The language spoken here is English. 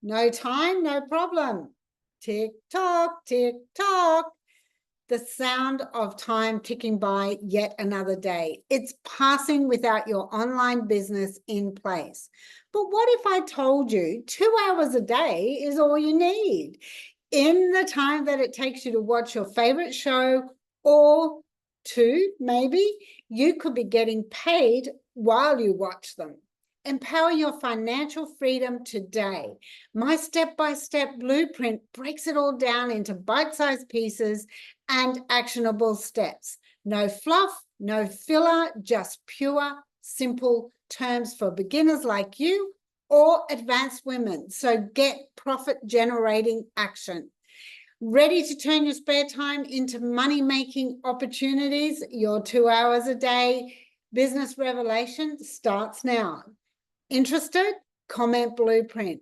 No time, no problem. Tick tock, tick tock. The sound of time ticking by yet another day. It's passing without your online business in place. But what if I told you 2 hours a day is all you need? In the time that it takes you to watch your favorite show, or two, maybe, you could be getting paid while you watch them. Empower your financial freedom today. My step-by-step blueprint breaks it all down into bite-sized pieces and actionable steps. No fluff, no filler, just pure, simple terms for beginners like you or advanced women. So get profit-generating action. Ready to turn your spare time into money-making opportunities? Your 2 hours a day business revelation starts now. Interested? Comment blueprint.